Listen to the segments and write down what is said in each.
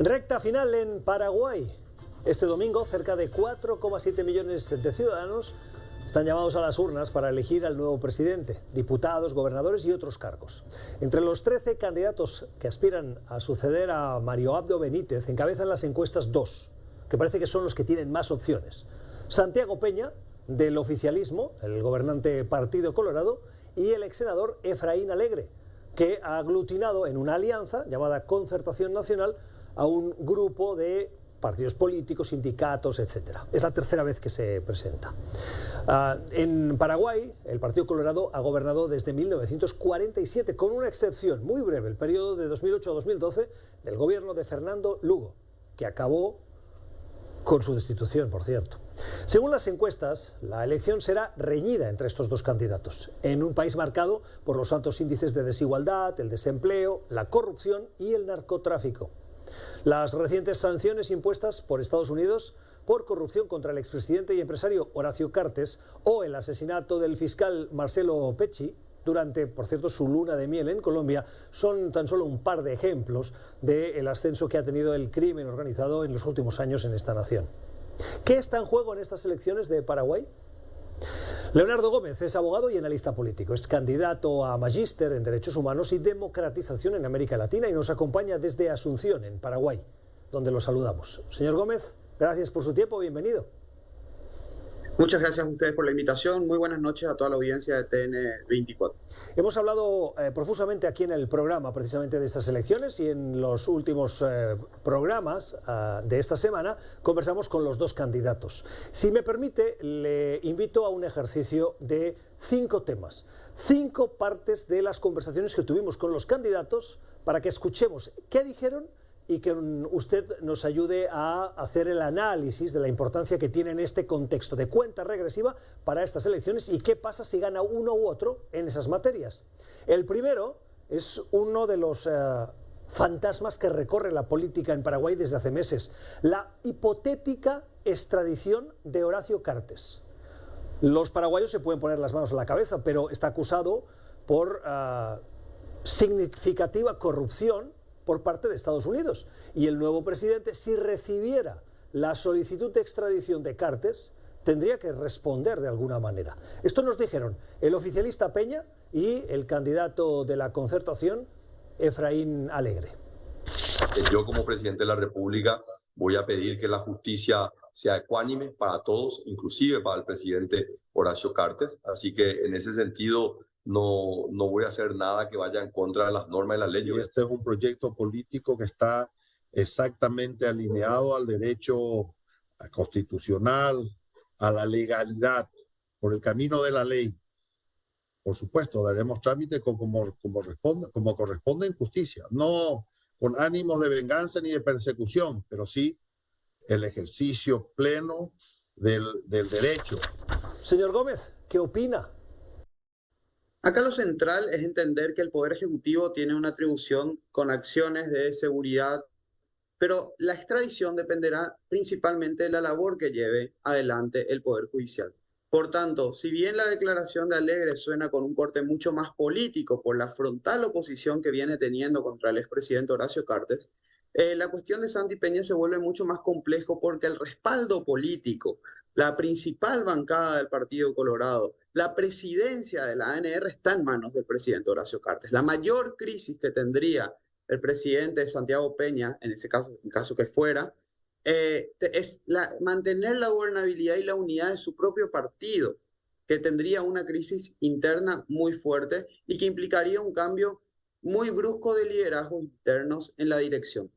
Recta final en Paraguay. Este domingo, cerca de 4,7 millones de ciudadanos están llamados a las urnas para elegir al nuevo presidente, diputados, gobernadores y otros cargos. Entre los 13 candidatos que aspiran a suceder a Mario Abdo Benítez, encabezan las encuestas dos, que parece que son los que tienen más opciones. Santiago Peña, del oficialismo, el gobernante Partido Colorado, y el exsenador Efraín Alegre, que ha aglutinado en una alianza llamada Concertación Nacional a un grupo de partidos políticos, sindicatos, etc. Es la tercera vez que se presenta. En Paraguay, el Partido Colorado ha gobernado desde 1947, con una excepción muy breve, el periodo de 2008 a 2012 del gobierno de Fernando Lugo, que acabó con su destitución, por cierto. Según las encuestas, la elección será reñida entre estos dos candidatos, en un país marcado por los altos índices de desigualdad, el desempleo, la corrupción y el narcotráfico. Las recientes sanciones impuestas por Estados Unidos por corrupción contra el expresidente y empresario Horacio Cartes o el asesinato del fiscal Marcelo Pecci durante, por cierto, su luna de miel en Colombia, son tan solo un par de ejemplos del ascenso que ha tenido el crimen organizado en los últimos años en esta nación. ¿Qué está en juego en estas elecciones de Paraguay? Leonardo Gómez es abogado y analista político. Es candidato a magíster en Derechos Humanos y Democratización en América Latina y nos acompaña desde Asunción, en Paraguay, donde lo saludamos. Señor Gómez, gracias por su tiempo, bienvenido. Muchas gracias a ustedes por la invitación. Muy buenas noches a toda la audiencia de TN24. Hemos hablado profusamente aquí en el programa precisamente de estas elecciones y en los últimos programas de esta semana conversamos con los dos candidatos. Si me permite, le invito a un ejercicio de 5 temas, 5 partes de las conversaciones que tuvimos con los candidatos para que escuchemos qué dijeron y que usted nos ayude a hacer el análisis de la importancia que tiene en este contexto de cuenta regresiva para estas elecciones y qué pasa si gana uno u otro en esas materias. El primero es uno de los fantasmas que recorre la política en Paraguay desde hace meses, la hipotética extradición de Horacio Cartes. Los paraguayos se pueden poner las manos a la cabeza, pero está acusado por significativa corrupción por parte de Estados Unidos. Y el nuevo presidente, si recibiera la solicitud de extradición de Cartes, tendría que responder de alguna manera. Esto nos dijeron el oficialista Peña y el candidato de la Concertación, Efraín Alegre. Yo, como presidente de la República, voy a pedir que la justicia sea ecuánime para todos, inclusive para el presidente Horacio Cartes. Así que en ese sentido no voy a hacer nada que vaya en contra de las normas de la ley. Y este es un proyecto político que está exactamente alineado al derecho constitucional, a la legalidad, por el camino de la ley. Por supuesto, daremos trámite como corresponde en justicia, no con ánimos de venganza ni de persecución, pero sí el ejercicio pleno del derecho. Señor Gómez, ¿qué opina? Acá lo central es entender que el Poder Ejecutivo tiene una atribución con acciones de seguridad, pero la extradición dependerá principalmente de la labor que lleve adelante el Poder Judicial. Por tanto, si bien la declaración de Alegre suena con un corte mucho más político por la frontal oposición que viene teniendo contra el expresidente Horacio Cartes, la cuestión de Santi Peña se vuelve mucho más complejo porque el respaldo político, la principal bancada del Partido Colorado, la presidencia de la ANR está en manos del presidente Horacio Cartes. La mayor crisis que tendría el presidente Santiago Peña, en ese caso, en caso que fuera, es mantener la gobernabilidad y la unidad de su propio partido, que tendría una crisis interna muy fuerte y que implicaría un cambio muy brusco de liderazgos internos en la dirección.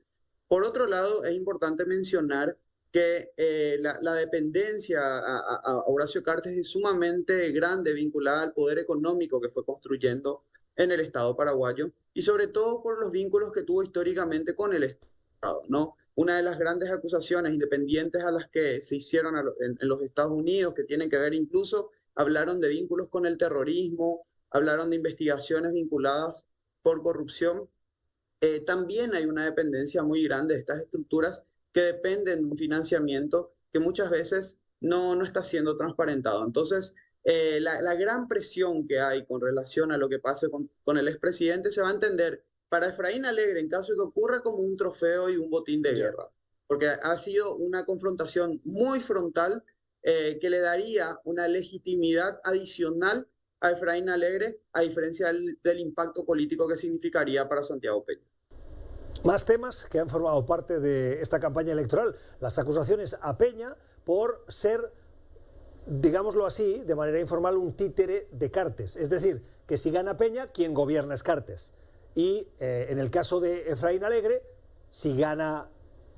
Por otro lado, es importante mencionar que la dependencia a Horacio Cartes es sumamente grande, vinculada al poder económico que fue construyendo en el Estado paraguayo y sobre todo por los vínculos que tuvo históricamente con el Estado, ¿no? Una de las grandes acusaciones independientes a las que se hicieron en los Estados Unidos, que tienen que ver incluso, hablaron de vínculos con el terrorismo, hablaron de investigaciones vinculadas por corrupción. También hay una dependencia muy grande de estas estructuras que dependen de un financiamiento que muchas veces no está siendo transparentado. Entonces, la gran presión que hay con relación a lo que pase con el expresidente se va a entender para Efraín Alegre, en caso de que ocurra, como un trofeo y un botín de guerra, porque ha sido una confrontación muy frontal que le daría una legitimidad adicional a Efraín Alegre, a diferencia del impacto político que significaría para Santiago Peña. Más temas que han formado parte de esta campaña electoral. Las acusaciones a Peña por ser, digámoslo así, de manera informal, un títere de Cartes. Es decir, que si gana Peña, quien gobierna es Cartes. Y en el caso de Efraín Alegre, si gana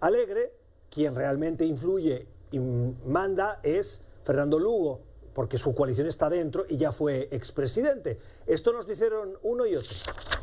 Alegre, quien realmente influye y manda es Fernando Lugo, porque su coalición está dentro y ya fue expresidente. Esto nos dijeron uno y otro.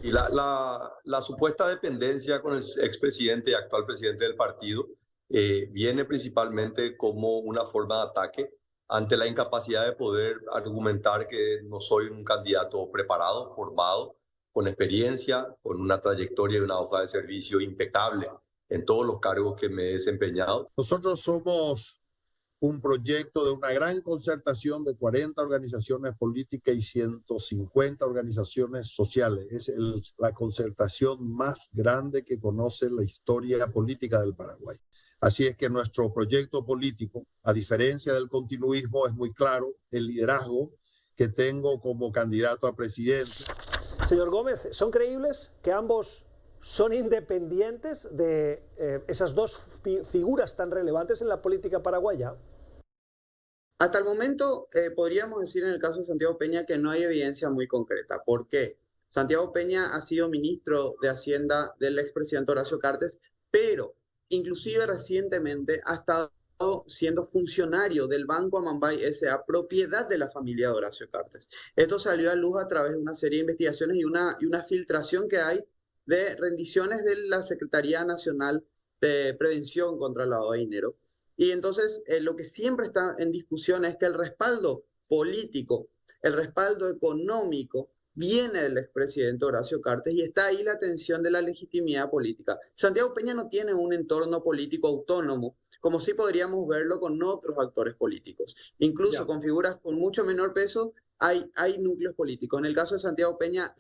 Y la supuesta dependencia con el expresidente y actual presidente del partido viene principalmente como una forma de ataque ante la incapacidad de poder argumentar que no soy un candidato preparado, formado, con experiencia, con una trayectoria y una hoja de servicio impecable en todos los cargos que me he desempeñado. Nosotros somos un proyecto de una gran concertación de 40 organizaciones políticas y 150 organizaciones sociales. Es la concertación más grande que conoce la historia política del Paraguay. Así es que nuestro proyecto político, a diferencia del continuismo, es muy claro el liderazgo que tengo como candidato a presidente. Señor Gómez, ¿son creíbles que ambos son independientes de esas dos figuras tan relevantes en la política paraguaya? Hasta el momento podríamos decir en el caso de Santiago Peña que no hay evidencia muy concreta. ¿Por qué? Santiago Peña ha sido ministro de Hacienda del expresidente Horacio Cartes, pero inclusive recientemente ha estado siendo funcionario del Banco Amambay S.A., propiedad de la familia de Horacio Cartes. Esto salió a luz a través de una serie de investigaciones y una filtración que hay de rendiciones de la Secretaría Nacional de Prevención contra el Lavado de Dinero. Y entonces lo que siempre está en discusión es que el respaldo político, el respaldo económico viene del expresidente Horacio Cartes y está ahí la tensión de la legitimidad política. Santiago Peña no tiene un entorno político autónomo, como sí podríamos verlo con otros actores políticos. Incluso con figuras con mucho menor peso hay núcleos políticos. En el caso de Santiago Peña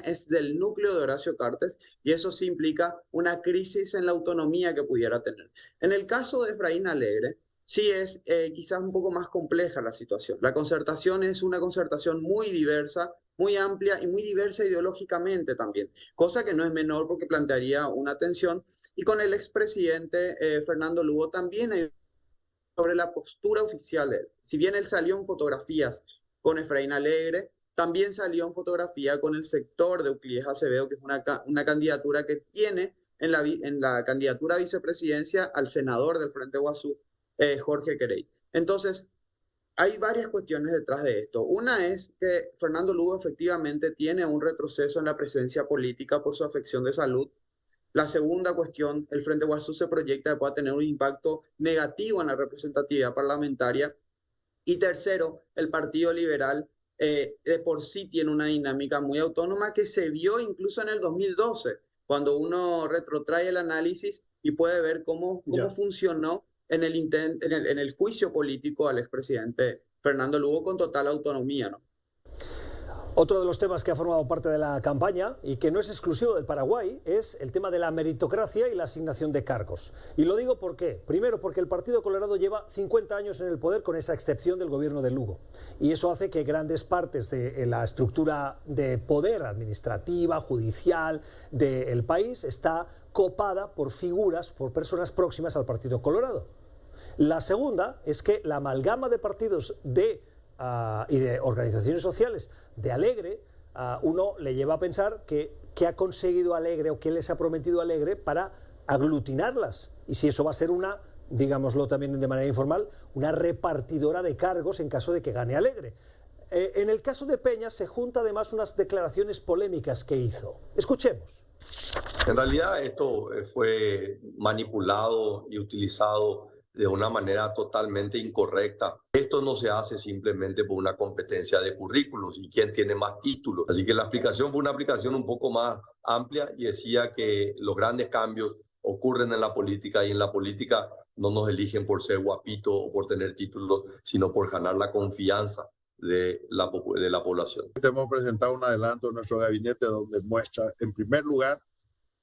es del núcleo de Horacio Cartes y eso sí implica una crisis en la autonomía que pudiera tener. En el caso de Efraín Alegre, sí es quizás un poco más compleja la situación. La concertación es una concertación muy diversa, muy amplia y muy diversa ideológicamente también, cosa que no es menor porque plantearía una tensión. Y con el expresidente Fernando Lugo también hay sobre la postura oficial de él. Si bien él salió en fotografías con Efraín Alegre, también salió en fotografía con el sector de Euclides Acevedo, que es una candidatura que tiene en la candidatura a vicepresidencia al senador del Frente Guazú, Jorge Querey. Entonces, hay varias cuestiones detrás de esto. Una es que Fernando Lugo efectivamente tiene un retroceso en la presencia política por su afección de salud. La segunda cuestión, el Frente Guazú se proyecta que pueda tener un impacto negativo en la representatividad parlamentaria. Y tercero, el Partido Liberal de por sí tiene una dinámica muy autónoma que se vio incluso en el 2012, cuando uno retrotrae el análisis y puede ver cómo funcionó en el juicio político al expresidente Fernando Lugo con total autonomía, ¿no? Otro de los temas que ha formado parte de la campaña y que no es exclusivo del Paraguay es el tema de la meritocracia y la asignación de cargos. Y lo digo ¿por qué? Primero, porque el Partido Colorado lleva 50 años en el poder con esa excepción del gobierno de Lugo. Y eso hace que grandes partes de la estructura de poder administrativa, judicial del país está copada por figuras, por personas próximas al Partido Colorado. La segunda es que la amalgama de partidos y de organizaciones sociales de Alegre, uno le lleva a pensar qué ha conseguido Alegre o qué les ha prometido Alegre para aglutinarlas. Y si eso va a ser una, digámoslo también de manera informal, una repartidora de cargos en caso de que gane Alegre. En el caso de Peña se junta además unas declaraciones polémicas que hizo. Escuchemos. En realidad esto fue manipulado y utilizado de una manera totalmente incorrecta. Esto no se hace simplemente por una competencia de currículos y quién tiene más títulos. Así que la explicación fue una aplicación un poco más amplia y decía que los grandes cambios ocurren en la política y en la política no nos eligen por ser guapito o por tener títulos, sino por ganar la confianza de la población. Hemos presentado un adelanto en nuestro gabinete donde muestra, en primer lugar,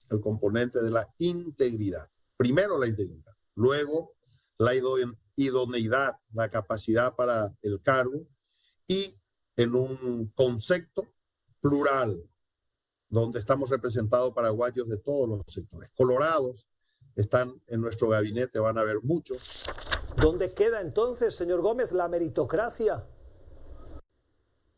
el componente de la integridad. Primero la integridad, luego la idoneidad, la capacidad para el cargo y en un concepto plural, donde estamos representados paraguayos de todos los sectores. Colorados están en nuestro gabinete, van a haber muchos. ¿Dónde queda entonces, señor Gómez, la meritocracia?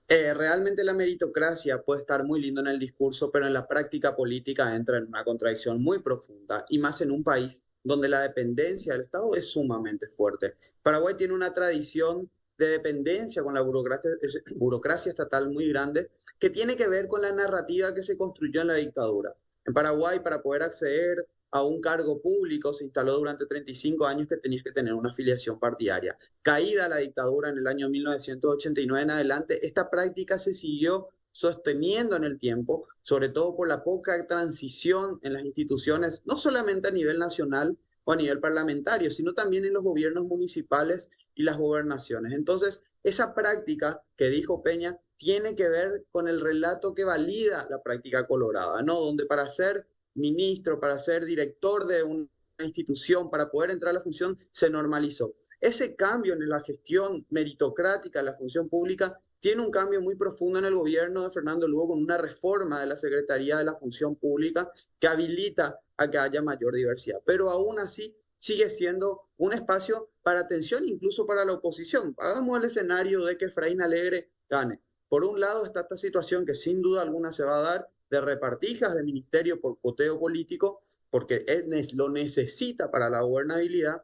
Realmente la meritocracia puede estar muy lindo en el discurso, pero en la práctica política entra en una contradicción muy profunda, y más en un país donde la dependencia del Estado es sumamente fuerte. Paraguay tiene una tradición de dependencia con la burocracia estatal muy grande, que tiene que ver con la narrativa que se construyó en la dictadura. En Paraguay, para poder acceder a un cargo público, se instaló durante 35 años que tenías que tener una afiliación partidaria. Caída la dictadura en el año 1989 en adelante, esta práctica se siguió sosteniendo en el tiempo, sobre todo por la poca transición en las instituciones, no solamente a nivel nacional o a nivel parlamentario, sino también en los gobiernos municipales y las gobernaciones. Entonces, esa práctica que dijo Peña tiene que ver con el relato que valida la práctica colorada, ¿no? Donde para ser ministro, para ser director de una institución, para poder entrar a la función, se normalizó. Ese cambio en la gestión meritocrática de la función pública tiene un cambio muy profundo en el gobierno de Fernando Lugo, con una reforma de la Secretaría de la Función Pública que habilita a que haya mayor diversidad. Pero aún así sigue siendo un espacio para atención, incluso para la oposición. Hagamos el escenario de que Efraín Alegre gane. Por un lado está esta situación que sin duda alguna se va a dar de repartijas de ministerio por coteo político, porque lo necesita para la gobernabilidad,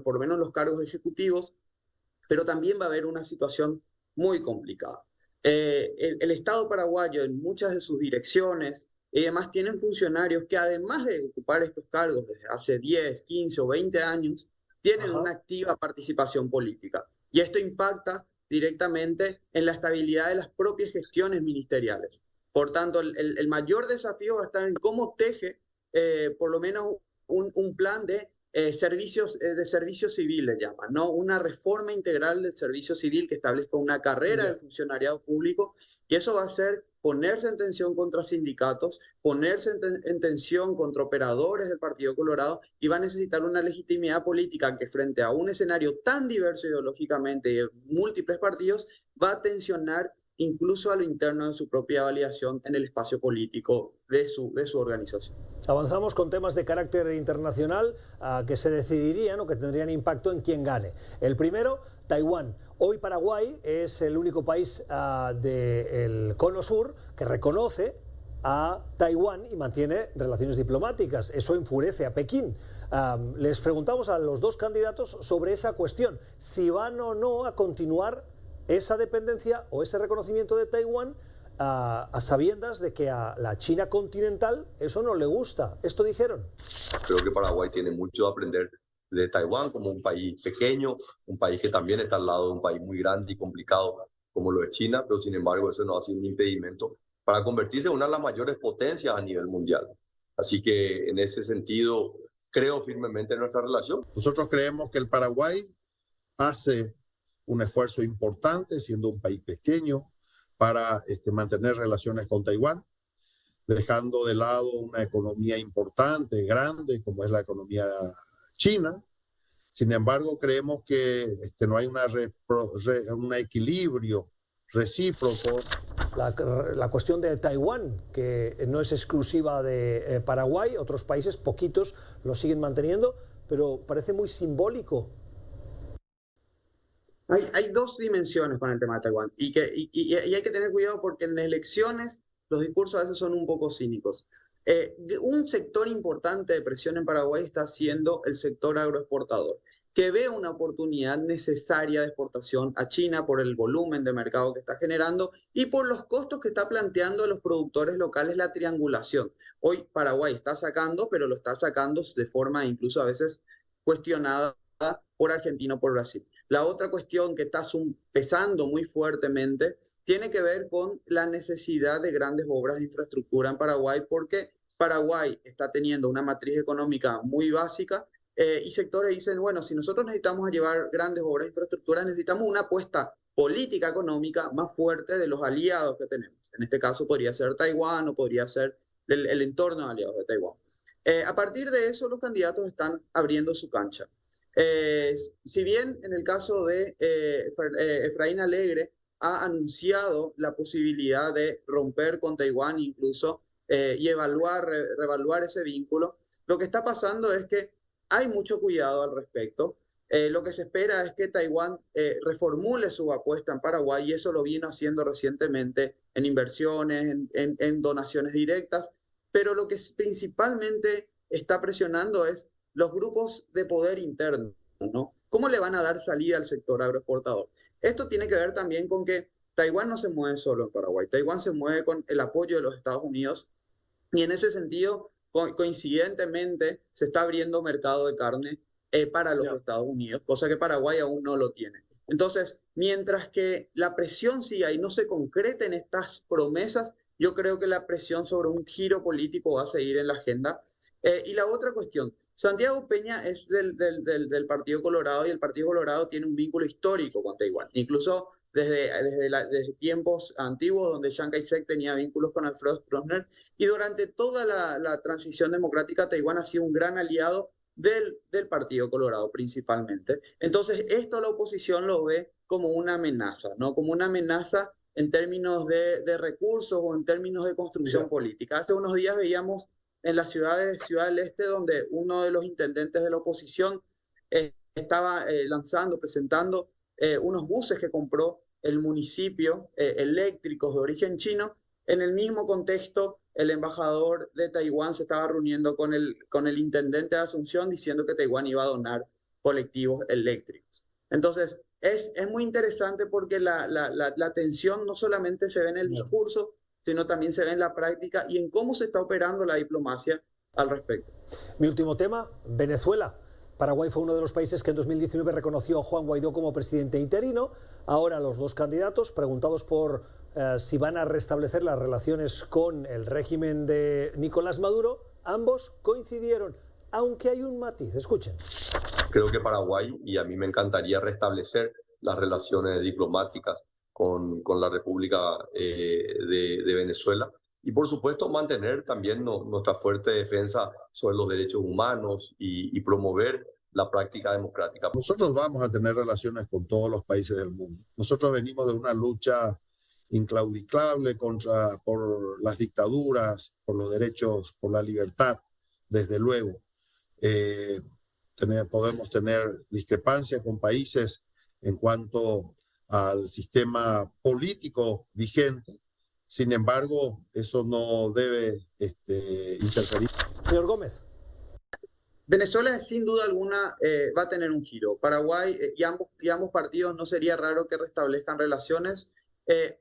por lo menos los cargos ejecutivos, pero también va a haber una situación muy complicada. El Estado paraguayo en muchas de sus direcciones y demás tienen funcionarios que además de ocupar estos cargos desde hace 10, 15 o 20 años, tienen una activa participación política. Y esto impacta directamente en la estabilidad de las propias gestiones ministeriales. Por tanto, el mayor desafío va a estar en cómo teje por lo menos un plan de servicios civil, le llaman, ¿no? Una reforma integral del servicio civil que establezca una carrera del funcionariado público, y eso va a ser ponerse en tensión contra sindicatos, ponerse en tensión contra operadores del Partido Colorado, y va a necesitar una legitimidad política que frente a un escenario tan diverso ideológicamente y de múltiples partidos, va a tensionar incluso a lo interno de su propia validación en el espacio político de su organización. Avanzamos con temas de carácter internacional que se decidirían o que tendrían impacto en quién gane. El primero, Taiwán. Hoy Paraguay es el único país del Cono Sur que reconoce a Taiwán y mantiene relaciones diplomáticas. Eso enfurece a Pekín. Les preguntamos a los dos candidatos sobre esa cuestión, si van o no a continuar esa dependencia o ese reconocimiento de Taiwán a sabiendas de que a la China continental eso no le gusta. Esto dijeron. Creo que Paraguay tiene mucho a aprender de Taiwán como un país pequeño, un país que también está al lado de un país muy grande y complicado como lo es China, pero sin embargo eso no ha sido un impedimento para convertirse en una de las mayores potencias a nivel mundial. Así que en ese sentido creo firmemente en nuestra relación. Nosotros creemos que el Paraguay hace un esfuerzo importante, siendo un país pequeño, para mantener relaciones con Taiwán, dejando de lado una economía importante, grande, como es la economía china. Sin embargo, creemos que no hay un equilibrio recíproco. La cuestión de Taiwán, que no es exclusiva de Paraguay, otros países, poquitos, lo siguen manteniendo, pero parece muy simbólico. Hay dos dimensiones con el tema de Taiwán y hay que tener cuidado porque en elecciones los discursos a veces son un poco cínicos. Un sector importante de presión en Paraguay está siendo el sector agroexportador, que ve una oportunidad necesaria de exportación a China por el volumen de mercado que está generando y por los costos que está planteando a los productores locales la triangulación. Hoy Paraguay está sacando, pero lo está sacando de forma incluso a veces cuestionada por Argentina o por Brasil. La otra cuestión que está pesando muy fuertemente tiene que ver con la necesidad de grandes obras de infraestructura en Paraguay, porque Paraguay está teniendo una matriz económica muy básica y sectores dicen, bueno, si nosotros necesitamos llevar grandes obras de infraestructura, necesitamos una apuesta política económica más fuerte de los aliados que tenemos. En este caso podría ser Taiwán o podría ser el entorno de aliados de Taiwán. A partir de eso, los candidatos están abriendo su cancha. Si bien en el caso de Efraín Alegre ha anunciado la posibilidad de romper con Taiwán incluso y reevaluar ese vínculo, lo que está pasando es que hay mucho cuidado al respecto. Lo que se espera es que Taiwán reformule su apuesta en Paraguay, y eso lo vino haciendo recientemente en inversiones, en donaciones directas, pero lo que principalmente está presionando es los grupos de poder interno, ¿no? ¿Cómo le van a dar salida al sector agroexportador? Esto tiene que ver también con que Taiwán no se mueve solo en Paraguay, Taiwán se mueve con el apoyo de los Estados Unidos, y en ese sentido, coincidentemente, se está abriendo mercado de carne para los Estados Unidos, cosa que Paraguay aún no lo tiene. Entonces, mientras que la presión siga y no se concreten estas promesas, yo creo que la presión sobre un giro político va a seguir en la agenda. Y la otra cuestión, Santiago Peña es del Partido Colorado, y el Partido Colorado tiene un vínculo histórico con Taiwán, incluso desde tiempos antiguos donde Chiang Kai-shek tenía vínculos con Alfredo Stroessner, y durante toda la transición democrática Taiwán ha sido un gran aliado del Partido Colorado principalmente. Entonces esto la oposición lo ve como una amenaza, ¿no? Como una amenaza en términos de recursos o en términos de construcción política. Hace unos días veíamos en la Ciudad del Este, donde uno de los intendentes de la oposición estaba presentando unos buses que compró el municipio, eléctricos de origen chino. En el mismo contexto, el embajador de Taiwán se estaba reuniendo con el intendente de Asunción, diciendo que Taiwán iba a donar colectivos eléctricos. Entonces, es muy interesante porque la tensión no solamente se ve en el discurso, sino también se ve en la práctica y en cómo se está operando la diplomacia al respecto. Mi último tema, Venezuela. Paraguay fue uno de los países que en 2019 reconoció a Juan Guaidó como presidente interino. Ahora los dos candidatos, preguntados por si van a restablecer las relaciones con el régimen de Nicolás Maduro, ambos coincidieron, aunque hay un matiz. Escuchen. Creo que Paraguay, y a mí me encantaría restablecer las relaciones diplomáticas con la República de Venezuela, y por supuesto mantener también nuestra fuerte defensa sobre los derechos humanos y promover la práctica democrática. Nosotros vamos a tener relaciones con todos los países del mundo. Nosotros venimos de una lucha inclaudicable por las dictaduras, por los derechos, por la libertad, desde luego. Podemos tener discrepancias con países en cuanto al sistema político vigente. Sin embargo, eso no debe interferir. Señor Gómez. Venezuela sin duda alguna va a tener un giro. Paraguay y ambos partidos no sería raro que restablezcan relaciones.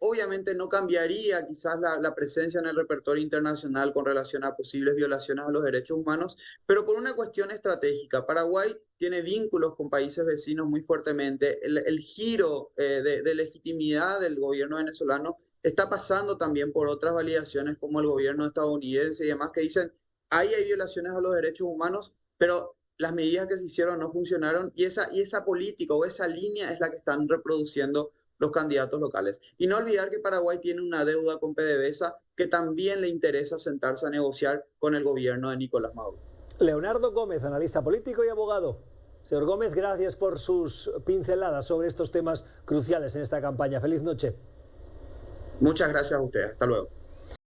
Obviamente no cambiaría quizás la presencia en el repertorio internacional con relación a posibles violaciones a los derechos humanos, pero por una cuestión estratégica. Paraguay tiene vínculos con países vecinos muy fuertemente. El giro de legitimidad del gobierno venezolano está pasando también por otras validaciones como el gobierno estadounidense y demás, que dicen hay violaciones a los derechos humanos, pero las medidas que se hicieron no funcionaron, y esa política o esa línea es la que están reproduciendo los candidatos locales. Y no olvidar que Paraguay tiene una deuda con PDVSA que también le interesa sentarse a negociar con el gobierno de Nicolás Maduro. Leonardo Gómez, analista político y abogado. Señor Gómez, gracias por sus pinceladas sobre estos temas cruciales en esta campaña. Feliz noche. Muchas gracias a ustedes. Hasta luego.